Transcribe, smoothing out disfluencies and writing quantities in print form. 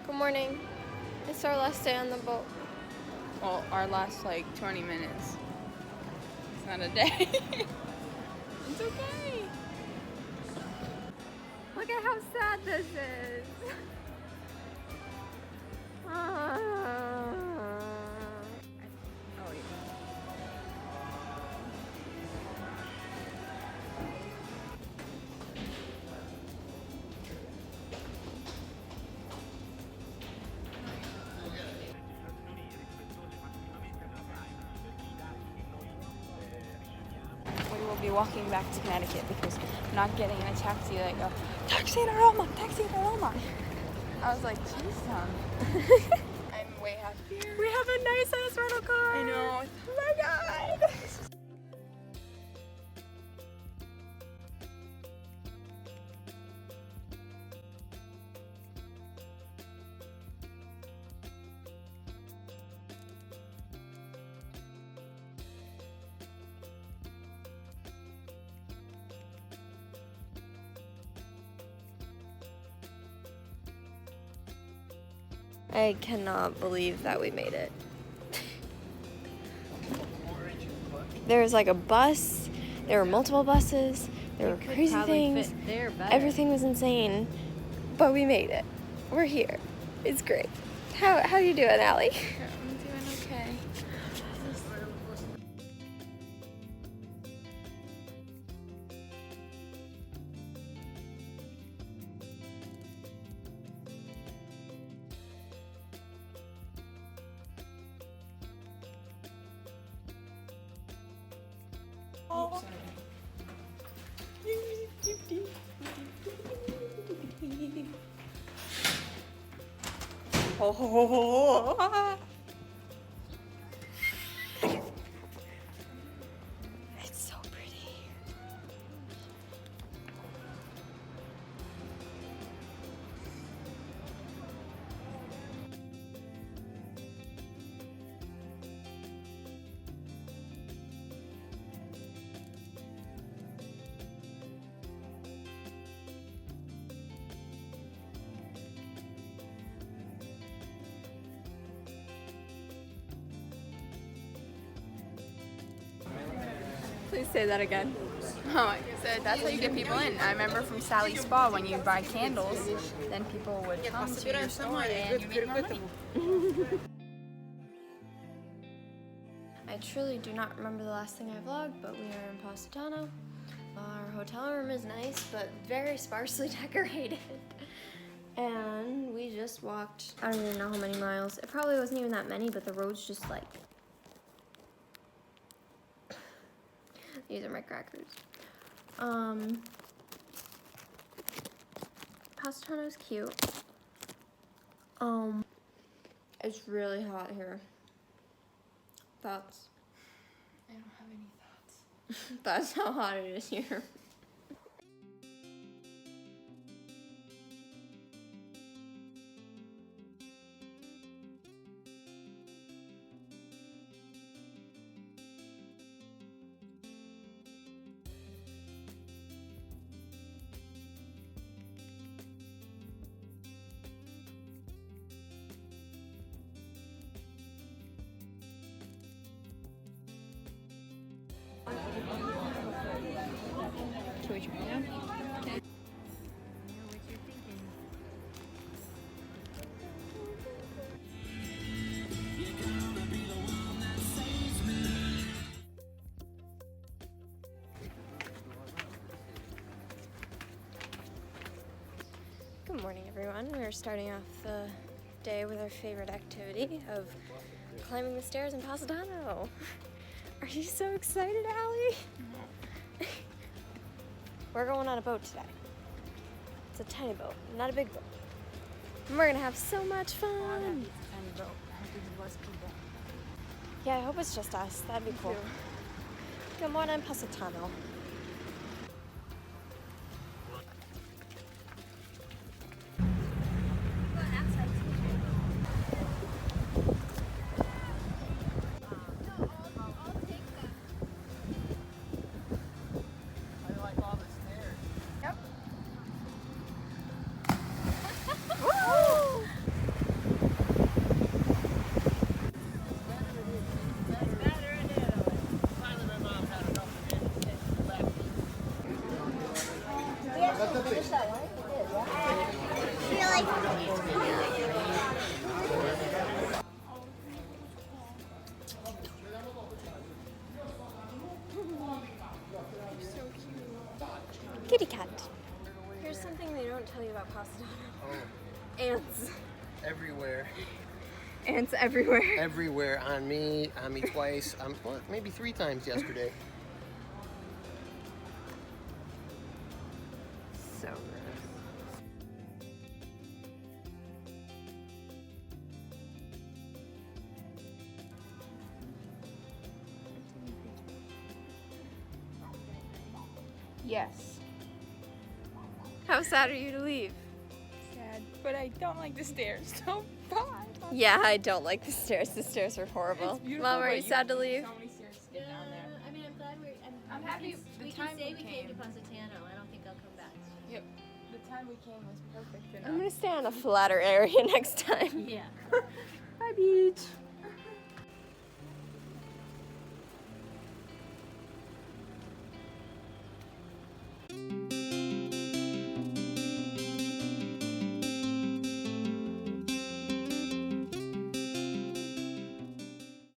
Good morning. It's our last day on the boat. Well, our last like 20 minutes. It's not a day. It's okay. Look at how sad this is. Oh, yeah. We will be walking back to Connecticut because I'm not getting in a taxi. Like, taxi to Roma, taxi to Roma. I was like, jeez, Tom. I'm way happier. We have a nice ass rental car. I know. Oh my god. I cannot believe that we made it. There was like a bus, there were multiple buses, there were crazy things. Everything was insane, but we made it. We're here. It's great. How you doing, Allie? I'm doing okay. Oh. It's so pretty. Please say that again. Oh, I said that's how you get people in. I remember from Sally's Spa when you buy candles, then people would come to your store and you make more money. I truly do not remember the last thing I vlogged, but we are in Positano. Our hotel room is nice, but very sparsely decorated. And we just walked, I don't even know how many miles. It probably wasn't even that many, but the road's just like, these are my crackers. Positano's cute. It's really hot here. Thoughts? I don't have any thoughts. That's how hot it is here. Should we try now? Good morning, everyone. We're starting off the day with our favorite activity of climbing the stairs in Positano. Are you so excited, Allie? We're going on a boat today. It's a tiny boat, not a big boat. And we're gonna have so much fun. Yeah, I hope it's just us. That'd be cool. Good morning, Positano. Kitty cat. Here's something they don't tell you about Positano. Oh, Ants. everywhere. Ants everywhere. Everywhere. On me twice. Well, maybe 3 times yesterday. So gross. Yes. How sad are you to leave? Sad, but I don't like the stairs. So bye. Yeah, I don't like the stairs. The stairs are horrible. It's beautiful, Mom, are but you sad to leave? So many stairs to get down there. I mean, I'm glad I'm happy the we time can say we we came to came. Positano. I don't think I'll come back. Yep. The time we came was perfect enough. I'm gonna stay on a flatter area next time. Yeah.